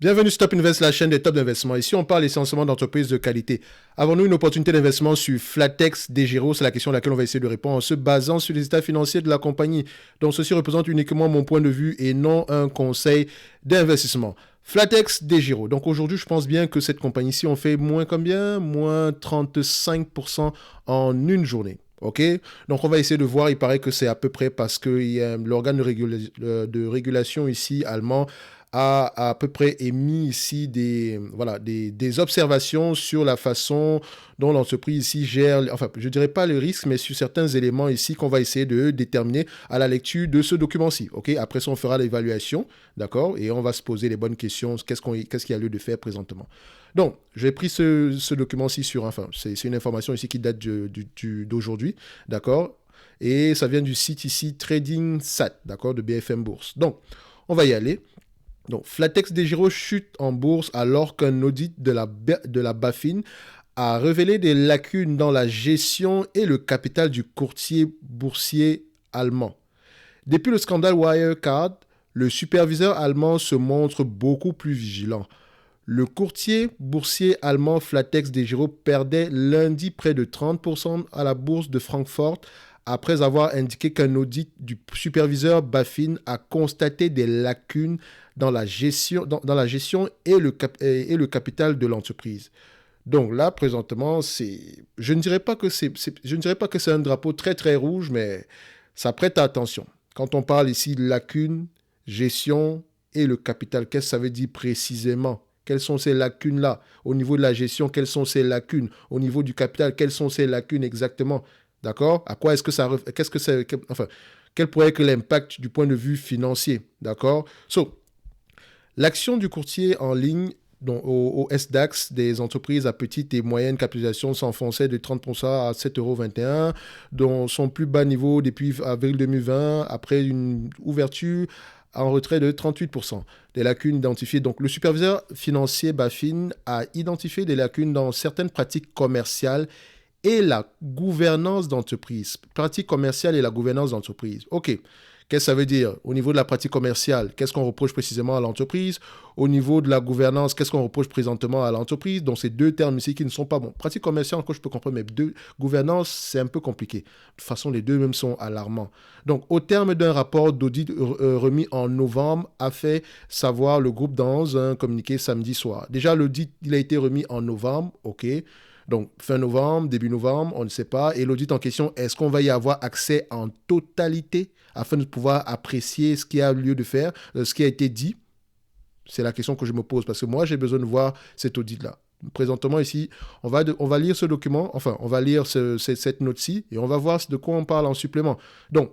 Bienvenue sur Top Invest, la chaîne des top d'investissement. Ici, on parle essentiellement d'entreprises de qualité. Avons-nous une opportunité d'investissement sur Flatex DEGIRO? C'est la question à laquelle on va essayer de répondre en se basant sur les états financiers de la compagnie. Donc, ceci représente uniquement mon point de vue et non un conseil d'investissement. Flatex DEGIRO. Donc, aujourd'hui, je pense bien que cette compagnie-ci, on fait moins combien? Moins 35% en une journée. OK? Donc, on va essayer de voir. Il paraît que c'est à peu près parce que l'organe de régulation ici, allemand, a à peu près émis ici des observations sur la façon dont l'entreprise ici gère, enfin, je ne dirais pas le risque, mais sur certains éléments ici qu'on va essayer de déterminer à la lecture de ce document-ci. OK? Après ça, on fera l'évaluation, d'accord? Et on va se poser les bonnes questions. Qu'est-ce qu'il y a lieu de faire présentement? Donc, j'ai pris ce document-ci sur, enfin, c'est une information ici qui date d'aujourd'hui, d'accord? Et ça vient du site ici Trading Sat, d'accord, de BFM Bourse. Donc, on va y aller. Donc, Flatex DEGIRO chute en bourse alors qu'un audit de la BaFin a révélé des lacunes dans la gestion et le capital du courtier boursier allemand. Depuis le scandale Wirecard, le superviseur allemand se montre beaucoup plus vigilant. Le courtier boursier allemand Flatex DEGIRO perdait lundi près de 30% à la bourse de Francfort après avoir indiqué qu'un audit du superviseur BaFin a constaté des lacunes dans la gestion et le capital de l'entreprise. Donc là, présentement, je ne dirais pas que c'est un drapeau très très rouge, mais ça prête à attention. Quand on parle ici de lacunes, gestion et le capital, qu'est-ce que ça veut dire précisément? Quelles sont ces lacunes-là? Au niveau de la gestion, quelles sont ces lacunes? Au niveau du capital, quelles sont ces lacunes exactement? D'accord? À quoi est-ce que ça... Qu'est-ce que c'est... Enfin, quel pourrait être l'impact du point de vue financier? D'accord? L'action du courtier en ligne au SDAX des entreprises à petite et moyenne capitalisation s'enfonçait de 30% à 7,21 €, dont son plus bas niveau depuis avril 2020, après une ouverture en retrait de 38%. Des lacunes identifiées. Donc, le superviseur financier BaFin a identifié des lacunes dans certaines pratiques commerciales et la gouvernance d'entreprise. Pratique commerciale et la gouvernance d'entreprise. OK. Qu'est-ce que ça veut dire? Au niveau de la pratique commerciale, qu'est-ce qu'on reproche précisément à l'entreprise? Au niveau de la gouvernance, qu'est-ce qu'on reproche présentement à l'entreprise? Donc, ces deux termes ici qui ne sont pas bons. Pratique commerciale, encore je peux comprendre, mais gouvernance, c'est un peu compliqué. De toute façon, les deux mêmes sont alarmants. Donc, au terme d'un rapport d'audit remis en novembre, a fait savoir le groupe dans un communiqué samedi soir. Déjà, l'audit, il a été remis en novembre, OK. Donc, fin novembre, début novembre, on ne sait pas. Et l'audit en question, est-ce qu'on va y avoir accès en totalité afin de pouvoir apprécier ce qui a lieu de faire, ce qui a été dit? C'est la question que je me pose parce que moi, j'ai besoin de voir cet audit-là. Présentement, ici, on va lire ce document, enfin, on va lire cette note-ci et on va voir de quoi on parle en supplément. Donc,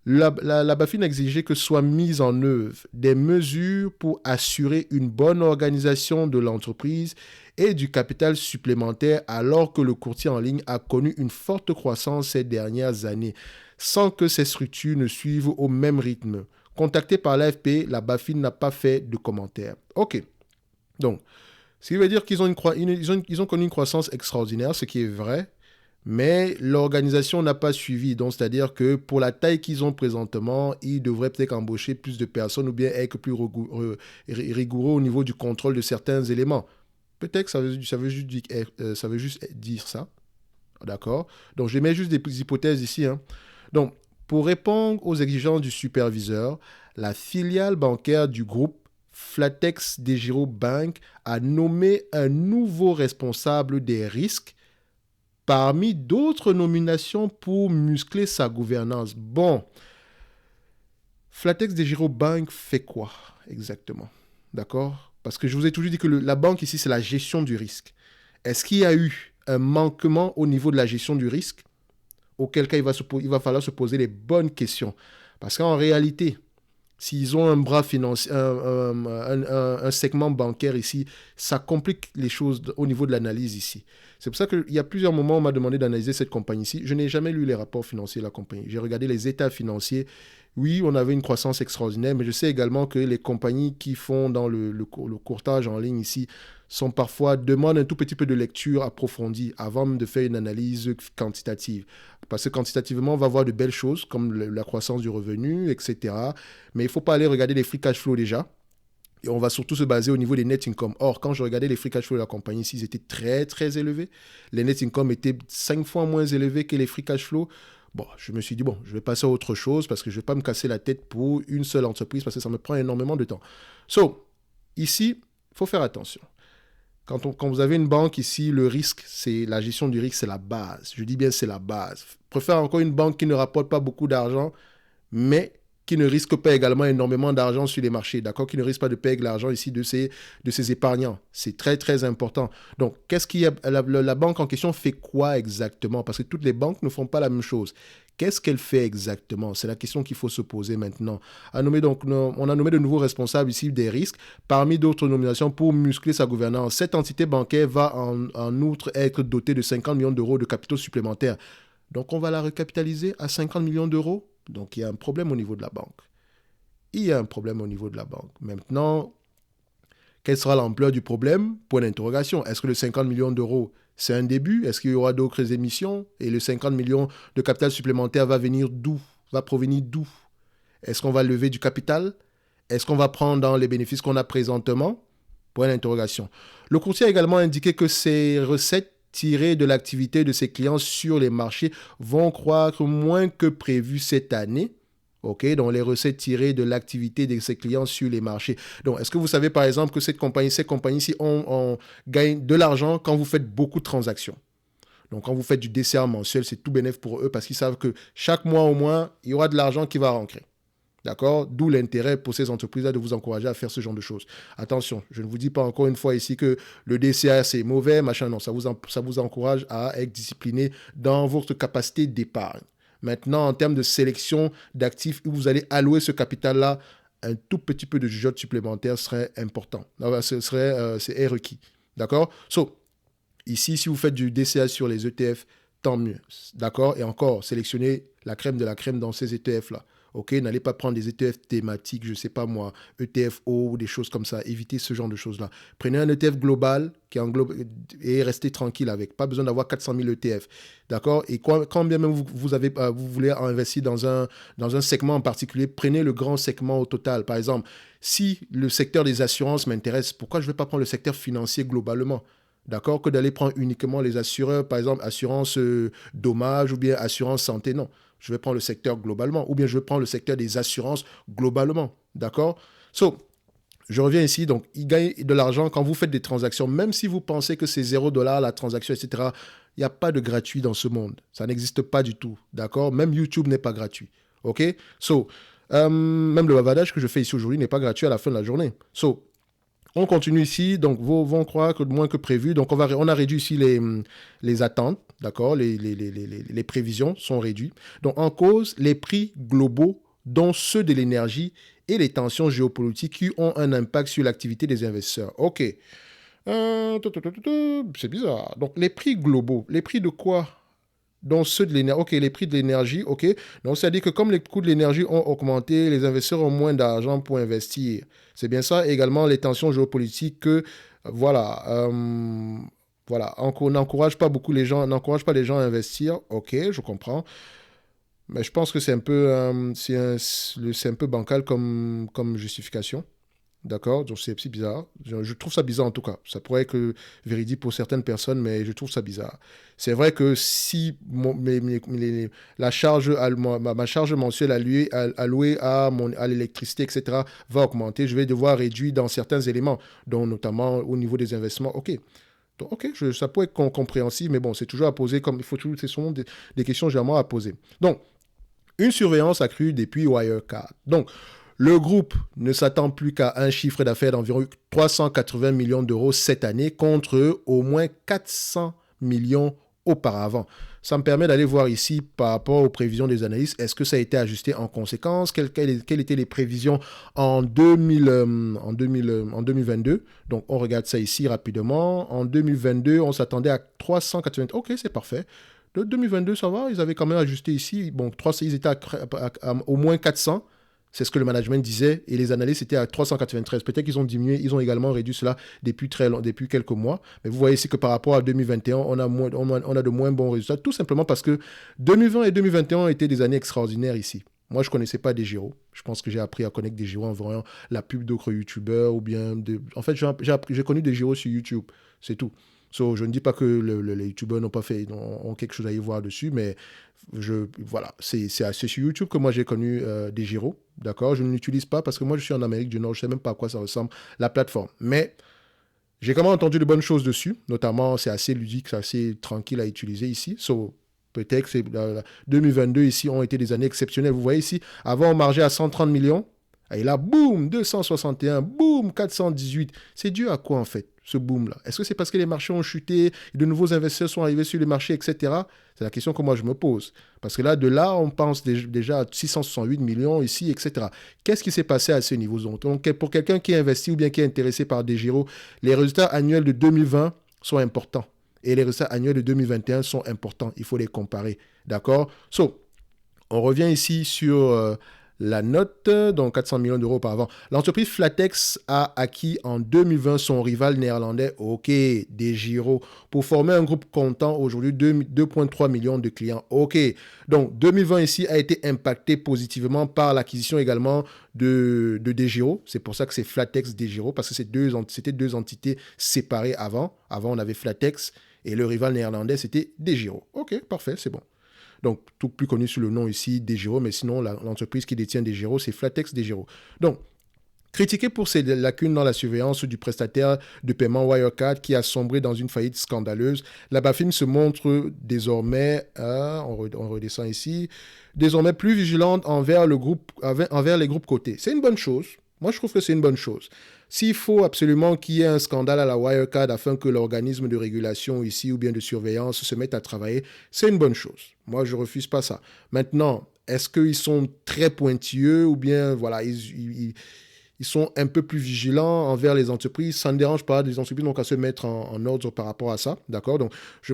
la BaFin a exigé que soient mises en œuvre des mesures pour assurer une bonne organisation de l'entreprise et du capital supplémentaire alors que le courtier en ligne a connu une forte croissance ces dernières années, sans que ces structures ne suivent au même rythme. Contacté par l'AFP, la BaFin n'a pas fait de commentaires. OK. Donc, ce qui veut dire qu'ils ont connu une croissance extraordinaire, ce qui est vrai, mais l'organisation n'a pas suivi. Donc, c'est-à-dire que pour la taille qu'ils ont présentement, ils devraient peut-être embaucher plus de personnes ou bien être plus rigoureux au niveau du contrôle de certains éléments. Peut-être que ça veut juste dire ça. D'accord? Donc, je mets juste des hypothèses ici, hein. Donc, pour répondre aux exigences du superviseur, la filiale bancaire du groupe Flatex DEGIRO Bank a nommé un nouveau responsable des risques parmi d'autres nominations pour muscler sa gouvernance. Bon, Flatex DEGIRO Bank fait quoi exactement? D'accord? Parce que je vous ai toujours dit que la banque ici, c'est la gestion du risque. Est-ce qu'il y a eu un manquement au niveau de la gestion du risque? Auquel cas, il va falloir se poser les bonnes questions. Parce qu'en réalité, s'ils ont un bras financier, un segment bancaire ici, ça complique les choses au niveau de l'analyse ici. C'est pour ça qu'il y a plusieurs moments où on m'a demandé d'analyser cette compagnie ici. Je n'ai jamais lu les rapports financiers de la compagnie. J'ai regardé les états financiers. Oui, on avait une croissance extraordinaire, mais je sais également que les compagnies qui font dans le courtage en ligne ici demandent un tout petit peu de lecture approfondie avant de faire une analyse quantitative. Parce que quantitativement, on va voir de belles choses comme la croissance du revenu, etc. Mais il ne faut pas aller regarder les free cash flow déjà. Et on va surtout se baser au niveau des net income. Or, quand je regardais les free cash flow de la compagnie ici, ils étaient très, très élevés. Les net income étaient 5 fois moins élevés que les free cash flow. Bon, je me suis dit, bon, je vais passer à autre chose parce que je ne vais pas me casser la tête pour une seule entreprise parce que ça me prend énormément de temps. So, ici, il faut faire attention. Quand vous avez une banque ici, le risque, c'est la gestion du risque, c'est la base. Je dis bien c'est la base. Je préfère encore une banque qui ne rapporte pas beaucoup d'argent, mais qui ne risque pas également énormément d'argent sur les marchés, d'accord? Qui ne risque pas de perdre l'argent ici de ses épargnants. C'est très, très important. Donc, la banque en question fait quoi exactement? Parce que toutes les banques ne font pas la même chose. Qu'est-ce qu'elle fait exactement? C'est la question qu'il faut se poser maintenant. On a nommé de nouveaux responsables ici des risques, parmi d'autres nominations pour muscler sa gouvernance. Cette entité bancaire va en outre être dotée de 50 millions d'euros de capitaux supplémentaires. Donc, on va la recapitaliser à 50 millions d'euros. Donc, il y a un problème au niveau de la banque. Il y a un problème au niveau de la banque. Maintenant, quelle sera l'ampleur du problème? Point d'interrogation. Est-ce que le 50 millions d'euros, c'est un début? Est-ce qu'il y aura d'autres émissions? Et le 50 millions de capital supplémentaire va venir d'où? Va provenir d'où? Est-ce qu'on va lever du capital? Est-ce qu'on va prendre dans les bénéfices qu'on a présentement? Point d'interrogation. Le courtier a également indiqué que ces recettes tirées de l'activité de ses clients sur les marchés vont croître moins que prévu cette année. OK, donc les recettes tirées de l'activité de ses clients sur les marchés. Donc, est-ce que vous savez par exemple que ces compagnies-ci on gagne de l'argent quand vous faites beaucoup de transactions? Donc, quand vous faites du DCA mensuel, c'est tout bénéfice pour eux parce qu'ils savent que chaque mois au moins, il y aura de l'argent qui va rentrer. D'accord? D'où l'intérêt pour ces entreprises-là de vous encourager à faire ce genre de choses. Attention, je ne vous dis pas encore une fois ici que le DCA, c'est mauvais, machin, non. Ça vous encourage à être discipliné dans votre capacité d'épargne. Maintenant, en termes de sélection d'actifs où vous allez allouer ce capital-là, un tout petit peu de jugeote supplémentaire serait important. C'est requis. D'accord? So, ici, si vous faites du DCA sur les ETF, tant mieux. D'accord? Et encore, sélectionnez la crème de la crème dans ces ETF-là. OK, n'allez pas prendre des ETF thématiques, je ne sais pas moi, ETFO ou des choses comme ça. Évitez ce genre de choses-là. Prenez un ETF global qui englobe et restez tranquille avec. Pas besoin d'avoir 400 000 ETF. D'accord? Et quand bien même vous voulez investir dans un segment en particulier, prenez le grand segment au total. Par exemple, si le secteur des assurances m'intéresse, pourquoi je ne vais pas prendre le secteur financier globalement? D'accord? Que d'aller prendre uniquement les assureurs, par exemple, assurance dommage ou bien assurance santé. Non, je vais prendre le secteur globalement. Ou bien je vais prendre le secteur des assurances globalement. D'accord? So, je reviens ici. Donc, ils gagnent de l'argent quand vous faites des transactions. Même si vous pensez que c'est $0 la transaction, etc., il n'y a pas de gratuit dans ce monde. Ça n'existe pas du tout. D'accord? Même YouTube n'est pas gratuit. OK? So, même le bavardage que je fais ici aujourd'hui n'est pas gratuit à la fin de la journée. So, on continue ici, donc vont croire que moins que prévu. Donc on a réduit ici les attentes, d'accord, les prévisions sont réduites. Donc en cause, les prix globaux, dont ceux de l'énergie et les tensions géopolitiques qui ont un impact sur l'activité des investisseurs. OK. C'est bizarre. Donc les prix globaux, les prix de quoi? Donc ceux de l'énergie, ok, les prix de l'énergie, ok. Donc ça dit que comme les coûts de l'énergie ont augmenté, les investisseurs ont moins d'argent pour investir. C'est bien ça. Également les tensions géopolitiques que, voilà, on n'encourage pas beaucoup les gens, à investir. Ok, je comprends. Mais je pense que c'est un peu, c'est un peu bancal comme justification. D'accord? Donc c'est bizarre. Je trouve ça bizarre en tout cas. Ça pourrait être véridique pour certaines personnes, mais je trouve ça bizarre. C'est vrai que si ma charge mensuelle allouée à l'électricité, etc., va augmenter, je vais devoir réduire dans certains éléments, dont notamment au niveau des investissements. OK. Donc, OK, ça peut être compréhensible, mais bon, c'est toujours à poser c'est souvent des questions généralement à poser. Donc, une surveillance accrue depuis Wirecard. Donc, le groupe ne s'attend plus qu'à un chiffre d'affaires d'environ 380 millions d'euros cette année contre au moins 400 millions auparavant. Ça me permet d'aller voir ici par rapport aux prévisions des analystes. Est-ce que ça a été ajusté en conséquence? Quelles étaient les prévisions en 2022? Donc, on regarde ça ici rapidement. En 2022, on s'attendait à 380. OK, c'est parfait. De 2022, ça va. Ils avaient quand même ajusté ici. Bon, ils étaient à au moins 400. C'est ce que le management disait et les analystes étaient à 393. Peut-être qu'ils ont diminué, ils ont également réduit cela depuis quelques mois. Mais vous voyez ici que par rapport à 2021, on a de moins bons résultats, tout simplement parce que 2020 et 2021 ont été des années extraordinaires ici. Moi, je ne connaissais pas Degiro. Je pense que j'ai appris à connaître Degiro en voyant la pub d'autres youtubeurs ou bien... En fait, j'ai connu Degiro sur YouTube. C'est tout. So, je ne dis pas que les youtubeurs n'ont pas fait, ont quelque chose à y voir dessus, mais voilà, c'est sur YouTube que moi j'ai connu Degiro. D'accord? Je ne l'utilise pas parce que moi je suis en Amérique du Nord, je ne sais même pas à quoi ça ressemble, la plateforme. Mais j'ai quand même entendu de bonnes choses dessus, notamment c'est assez ludique, c'est assez tranquille à utiliser ici. So, peut-être que 2022 ici ont été des années exceptionnelles. Vous voyez ici, avant on margeait à 130 millions, et là, boum, 261, boum, 418. C'est dû à quoi en fait, ce boom-là? Est-ce que c'est parce que les marchés ont chuté, de nouveaux investisseurs sont arrivés sur les marchés, etc. C'est la question que moi je me pose. Parce que là, de là, on pense déjà à 668 millions ici, etc. Qu'est-ce qui s'est passé à ce niveau? Donc, pour quelqu'un qui est investi ou bien qui est intéressé par Degiro, les résultats annuels de 2020 sont importants. Et les résultats annuels de 2021 sont importants. Il faut les comparer. D'accord? So, on revient ici sur la note, donc 400 millions d'euros auparavant. L'entreprise Flatex a acquis en 2020 son rival néerlandais, OK, Degiro, pour former un groupe comptant aujourd'hui 2,3 millions de clients. OK, donc 2020 ici a été impacté positivement par l'acquisition également de Degiro. C'est pour ça que c'est Flatex Degiro, parce que c'était deux entités séparées avant. Avant, on avait Flatex et le rival néerlandais, c'était Degiro. OK, parfait, c'est bon. Donc, tout plus connu sous le nom ici, Degiro, mais sinon, l'entreprise qui détient Degiro, c'est Flatex Degiro. Donc, critiqué pour ses lacunes dans la surveillance du prestataire de paiement Wirecard qui a sombré dans une faillite scandaleuse, la BaFin se montre désormais, on redescend ici, désormais plus vigilante envers les groupes cotés. C'est une bonne chose. Moi, je trouve que c'est une bonne chose. S'il faut absolument qu'il y ait un scandale à la Wirecard afin que l'organisme de régulation ici ou bien de surveillance se mette à travailler, c'est une bonne chose. Moi, je ne refuse pas ça. Maintenant, est-ce qu'ils sont très pointilleux ou bien, voilà, ils sont un peu plus vigilants envers les entreprises? Ça ne dérange pas, les entreprises n'ont qu'à se mettre en ordre par rapport à ça, d'accord? Donc,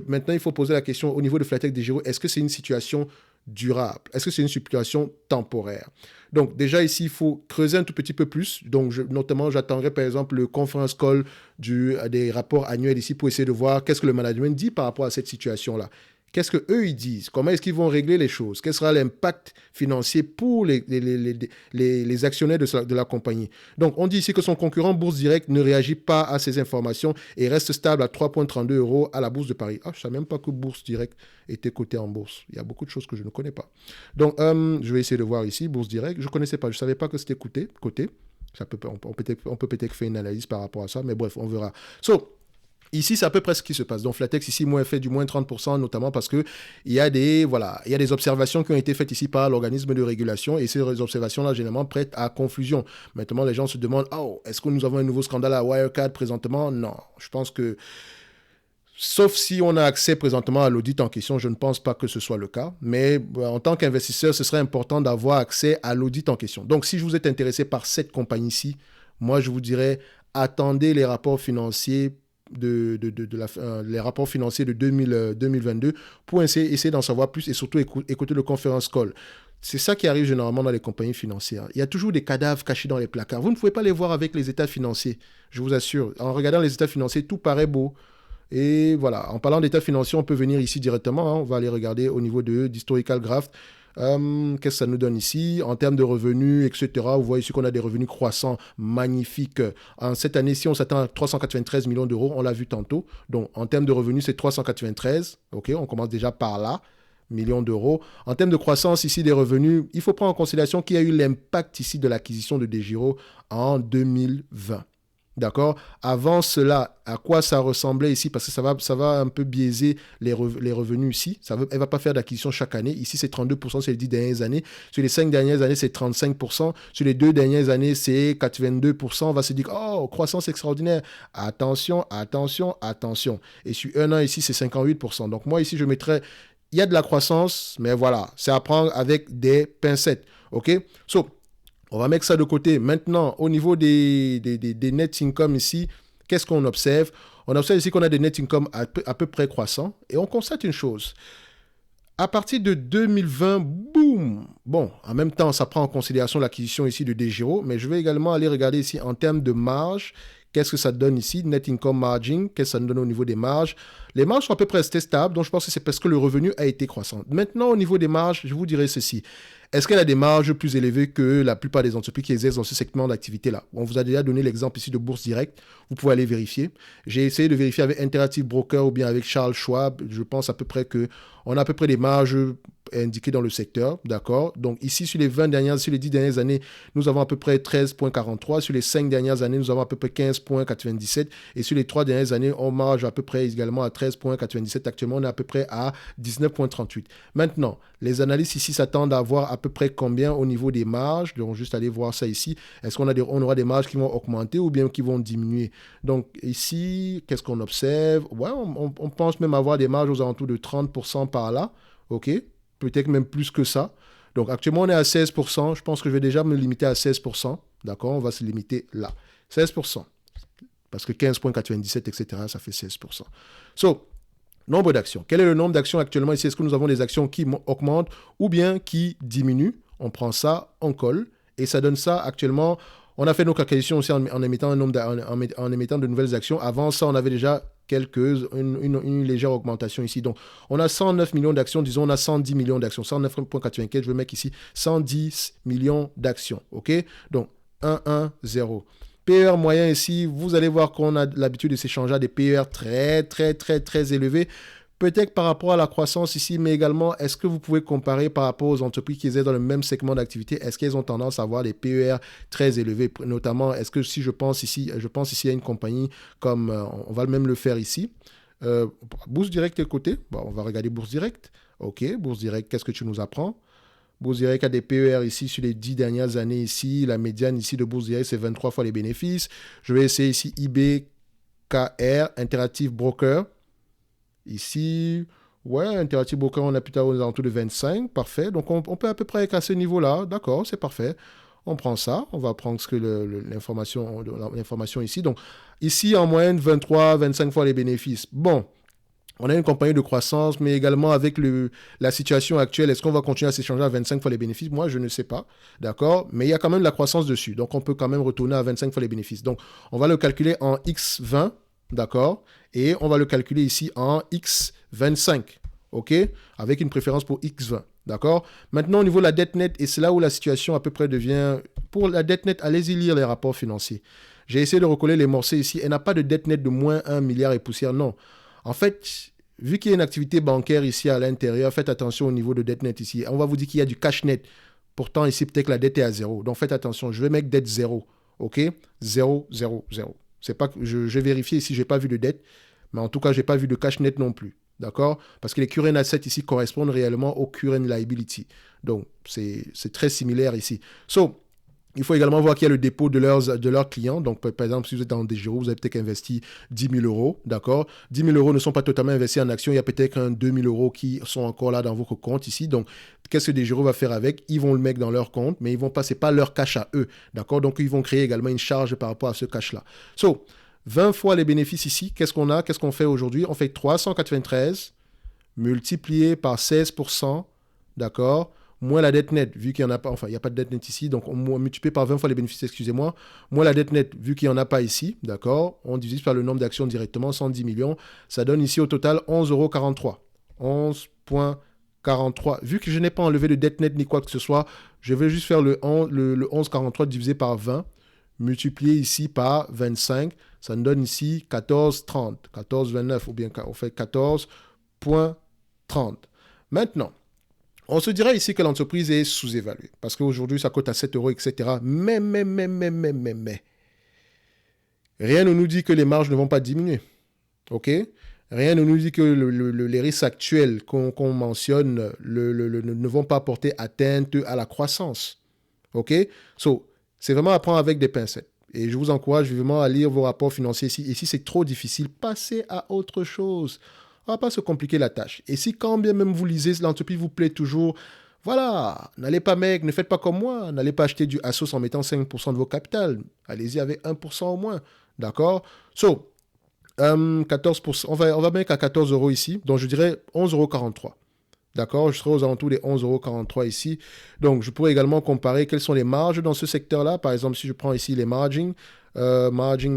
maintenant, il faut poser la question au niveau de Flatex Degiro, est-ce que c'est une situation durable? Est-ce que c'est une situation temporaire? Donc, déjà ici, il faut creuser un tout petit peu plus. Donc, notamment, j'attendrai par exemple le conference call des rapports annuels ici pour essayer de voir qu'est-ce que le management dit par rapport à cette situation-là. Qu'est-ce qu'eux, ils disent? Comment est-ce qu'ils vont régler les choses? Quel sera l'impact financier pour les actionnaires de la compagnie? Donc, on dit ici que son concurrent Bourse Direct ne réagit pas à ces informations et reste stable à 3,32 € à la Bourse de Paris. Ah, je ne savais même pas que Bourse Direct était coté en bourse. Il y a beaucoup de choses que je ne connais pas. Donc, je vais essayer de voir ici, Bourse Direct. Je ne connaissais pas, je ne savais pas que c'était coté. On peut peut-être faire une analyse par rapport à ça, mais bref, on verra. Ici, c'est à peu près ce qui se passe. Donc, Flatex, ici, fait du moins 30%, notamment parce qu'il y a des observations qui ont été faites ici par l'organisme de régulation et ces observations-là, généralement, prêtent à confusion. Maintenant, les gens se demandent, est-ce que nous avons un nouveau scandale à Wirecard présentement? Non. Je pense que, sauf si on a accès présentement à l'audit en question, je ne pense pas que ce soit le cas. Mais en tant qu'investisseur, ce serait important d'avoir accès à l'audit en question. Donc, si vous êtes intéressé par cette compagnie-ci, moi, je vous dirais, attendez les rapports financiers les rapports financiers de 2022 pour essayer d'en savoir plus et surtout écouter le conference call. C'est ça qui arrive généralement dans les compagnies financières. Il y a toujours des cadavres cachés dans les placards. Vous ne pouvez pas les voir avec les états financiers, je vous assure. En regardant les états financiers, tout paraît beau. Et voilà, en parlant d'états financiers, on peut venir ici directement. On va aller regarder au niveau d'Historical Graph. Qu'est-ce que ça nous donne ici en termes de revenus, etc. Vous voyez ici qu'on a des revenus croissants magnifiques. En cette année-ci, on s'attend à 393 millions d'euros. On l'a vu tantôt. Donc, en termes de revenus, c'est 393. OK, on commence déjà par là. Millions d'euros. En termes de croissance ici des revenus, il faut prendre en considération qu'il y a eu l'impact ici de l'acquisition de Degiro en 2020. D'accord? Avant cela, à quoi ça ressemblait ici? Parce que ça va un peu biaiser les revenus ici. Elle ne va pas faire d'acquisition chaque année. Ici, c'est 32% sur les 10 dernières années. Sur les 5 dernières années, c'est 35%. Sur les 2 dernières années, c'est 82%. On va se dire, croissance extraordinaire. Attention, attention, attention. Et sur un an, ici, c'est 58%. Donc moi, ici, je mettrais, il y a de la croissance, mais voilà, c'est à prendre avec des pincettes. OK? On va mettre ça de côté. Maintenant, au niveau des net income ici, qu'est-ce qu'on observe? On observe ici qu'on a des net income à peu près croissants. Et on constate une chose. À partir de 2020, boum! Bon, en même temps, ça prend en considération l'acquisition ici de Degiro. Mais je vais également aller regarder ici en termes de marge. Qu'est-ce que ça donne ici? Net income margin. Qu'est-ce que ça nous donne au niveau des marges? Les marges sont à peu près restées stables. Donc, je pense que c'est parce que le revenu a été croissant. Maintenant, au niveau des marges, je vous dirais ceci. Est-ce qu'elle a des marges plus élevées que la plupart des entreprises qui exercent dans ce segment d'activité-là? On vous a déjà donné l'exemple ici de Bourse Direct. Vous pouvez aller vérifier. J'ai essayé de vérifier avec Interactive Broker ou bien avec Charles Schwab. Je pense à peu près qu'on a à peu près des marges indiquées dans le secteur, d'accord? Donc ici, sur les 10 dernières années, nous avons à peu près 13,43. Sur les 5 dernières années, nous avons à peu près 15,97. Et sur les 3 dernières années, on marge à peu près également à 13,97. Actuellement, on est à peu près à 19,38. Maintenant, les analystes ici s'attendent à avoir à peu près combien au niveau des marges? Donc, juste aller voir ça ici. Est-ce qu'on aura des marges qui vont augmenter ou bien qui vont diminuer? Donc, ici, qu'est-ce qu'on observe? Ouais, on pense même avoir des marges aux alentours de 30% par là. OK? Peut-être même plus que ça. Donc, actuellement, on est à 16%. Je pense que je vais déjà me limiter à 16%. D'accord? On va se limiter là. 16%. Parce que 15,97, etc., ça fait 16%. So, nombre d'actions. Quel est le nombre d'actions actuellement ici? Est-ce que nous avons des actions qui augmentent ou bien qui diminuent? On prend ça, on colle. Et ça donne ça actuellement. On a fait nos calculations aussi en émettant de nouvelles actions. Avant ça, on avait déjà une légère augmentation ici. Donc, on a 109 millions d'actions. Disons, on a 110 millions d'actions. 109,84. Je vais mettre ici 110 millions d'actions. OK? Donc, 110. PER moyen ici, vous allez voir qu'on a l'habitude de s'échanger à des PER très, très, très, très élevés. Peut-être par rapport à la croissance ici, mais également, est-ce que vous pouvez comparer par rapport aux entreprises qui sont dans le même segment d'activité? Est-ce qu'elles ont tendance à avoir des PER très élevés? Notamment, est-ce que si je pense ici à une compagnie comme, on va même le faire ici, Bourse Direct est côté. Bon, on va regarder Bourse Direct. OK, Bourse Direct, qu'est-ce que tu nous apprends? Bourse Direct a des PER ici sur les 10 dernières années ici. La médiane ici de Bourse Direct, c'est 23 fois les bénéfices. Je vais essayer ici IBKR, Interactive Broker. Ici, ouais, Interactive Broker, on a plutôt aux alentours de 25. Parfait. Donc, on peut à peu près être à ce niveau-là. D'accord, c'est parfait. On prend ça. On va prendre l'information ici. Donc, ici, en moyenne, 23, 25 fois les bénéfices. Bon. On a une compagnie de croissance, mais également avec la situation actuelle, est-ce qu'on va continuer à s'échanger à 25 fois les bénéfices? Moi, je ne sais pas, d'accord? Mais il y a quand même de la croissance dessus, donc on peut quand même retourner à 25 fois les bénéfices. Donc, on va le calculer en X20, d'accord? Et on va le calculer ici en X25, OK? Avec une préférence pour X20, d'accord? Maintenant, au niveau de la dette nette, et c'est là où la situation à peu près devient... Pour la dette nette, allez-y lire les rapports financiers. J'ai essayé de recoller les morceaux ici. Elle n'a pas de dette nette de moins 1 milliard et poussière, non. En fait, vu qu'il y a une activité bancaire ici à l'intérieur, faites attention au niveau de dette net ici. On va vous dire qu'il y a du cash net. Pourtant, ici, peut-être que la dette est à 0. Donc, faites attention. Je vais mettre dette 0. OK? 0, 0, 0. C'est pas que je vais vérifier si je n'ai pas vu de dette. Mais en tout cas, je n'ai pas vu de cash net non plus. D'accord? Parce que les current assets ici correspondent réellement aux current liability. Donc, c'est très similaire ici. So, il faut également voir qu'il y a le dépôt de leurs clients. Donc, par exemple, si vous êtes dans des Giro, vous avez peut-être investi 10 000 euros, d'accord? 10 000 euros ne sont pas totalement investis en actions. Il y a peut-être 2 000 euros qui sont encore là dans votre compte ici. Donc, qu'est-ce que des Giro va faire avec? Ils vont le mettre dans leur compte, mais c'est pas leur cash à eux, d'accord? Donc, ils vont créer également une charge par rapport à ce cash-là. So, 20 fois les bénéfices ici, qu'est-ce qu'on a? Qu'est-ce qu'on fait aujourd'hui? On fait 393 multiplié par 16%, d'accord? Moins la dette nette, vu qu'il n'y en a pas, enfin, il n'y a pas de dette nette ici, donc on multiplie par 20 fois les bénéfices, excusez-moi. Moins la dette nette, vu qu'il n'y en a pas ici, d'accord, on divise par le nombre d'actions directement, 110 millions, ça donne ici au total 11,43 €. 11,43 €. Vu que je n'ai pas enlevé de dette nette ni quoi que ce soit, je vais juste faire le 11,43 divisé par 20, multiplié ici par 25, ça nous donne ici 14,30, 14,29, ou bien on fait 14,30. Maintenant, on se dirait ici que l'entreprise est sous-évaluée, parce qu'aujourd'hui, ça coûte à 7 €, etc. Mais. Rien ne nous dit que les marges ne vont pas diminuer. OK? Rien ne nous dit que les risques actuels qu'on mentionne ne vont pas porter atteinte à la croissance. OK? So, c'est vraiment à prendre avec des pincettes. Et je vous encourage vivement à lire vos rapports financiers ici. Et si c'est trop difficile, passez à autre chose. On ne va pas se compliquer la tâche. Et si quand bien même vous lisez, l'entreprise vous plaît toujours, voilà, n'allez pas mec, ne faites pas comme moi, n'allez pas acheter du Asos en mettant 5% de vos capitales. Allez-y avec 1% au moins. D'accord? So, 14%, on va mettre à 14 € ici, donc je dirais 11,43 €. D'accord? Je serai aux alentours des 11,43 € ici. Donc, je pourrais également comparer quelles sont les marges dans ce secteur-là. Par exemple, si je prends ici les margins, Margin.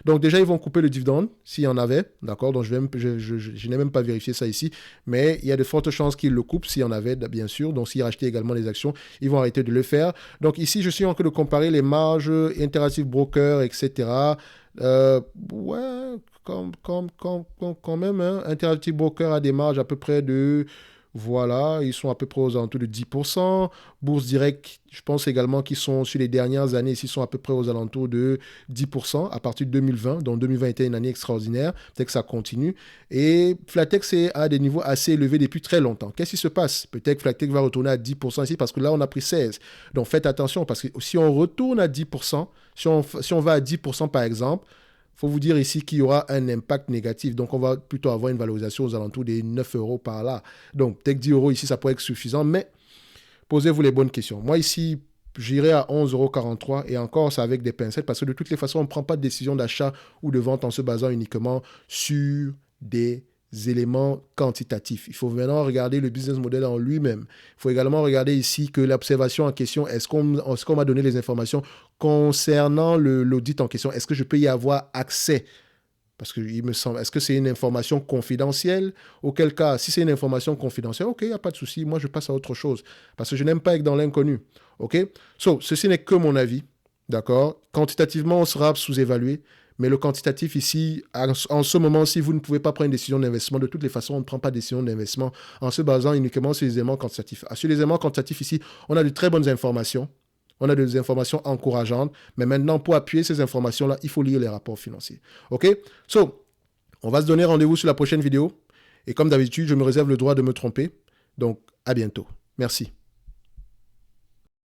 Donc déjà, ils vont couper le dividende, s'il y en avait, d'accord? Donc je n'ai même pas vérifié ça ici, mais il y a de fortes chances qu'ils le coupent, s'il y en avait, bien sûr. Donc s'ils rachetaient également les actions, ils vont arrêter de le faire. Donc ici, je suis en train de comparer les marges, Interactive Broker, etc. Ouais, quand même, hein. Interactive Broker a des marges à peu près de... Voilà, ils sont à peu près aux alentours de 10%. Bourse Direct, je pense également qu'ils sont sur les dernières années, ils sont à peu près aux alentours de 10% à partir de 2020. Donc 2020 était une année extraordinaire, peut-être que ça continue. Et Flatex est à des niveaux assez élevés depuis très longtemps. Qu'est-ce qui se passe? Peut-être que Flatex va retourner à 10% ici parce que là, on a pris 16. Donc faites attention parce que si on retourne à 10%, si on va à 10% par exemple, il faut vous dire ici qu'il y aura un impact négatif. Donc, on va plutôt avoir une valorisation aux alentours des 9 euros par là. Donc, peut-être 10 euros ici, ça pourrait être suffisant, mais posez-vous les bonnes questions. Moi, ici, j'irai à 11,43 € et encore, c'est avec des pincettes parce que de toutes les façons, on ne prend pas de décision d'achat ou de vente en se basant uniquement sur des éléments quantitatifs. Il faut maintenant regarder le business model en lui-même. Il faut également regarder ici que l'observation en question, est-ce qu'on m'a donné les informations concernant l'audit en question? Est-ce que je peux y avoir accès? Parce qu'il me semble, est-ce que c'est une information confidentielle? Auquel cas, si c'est une information confidentielle, ok, il n'y a pas de souci, moi je passe à autre chose. Parce que je n'aime pas être dans l'inconnu. Ok? Ceci n'est que mon avis. D'accord? Quantitativement, on sera sous-évalué. Mais le quantitatif ici, en ce moment, si vous ne pouvez pas prendre une décision d'investissement, de toutes les façons, on ne prend pas de décision d'investissement en se basant uniquement sur les éléments quantitatifs. Sur les éléments quantitatifs ici, on a de très bonnes informations. On a des informations encourageantes. Mais maintenant, pour appuyer ces informations-là, il faut lire les rapports financiers. OK? On va se donner rendez-vous sur la prochaine vidéo. Et comme d'habitude, je me réserve le droit de me tromper. Donc, à bientôt. Merci.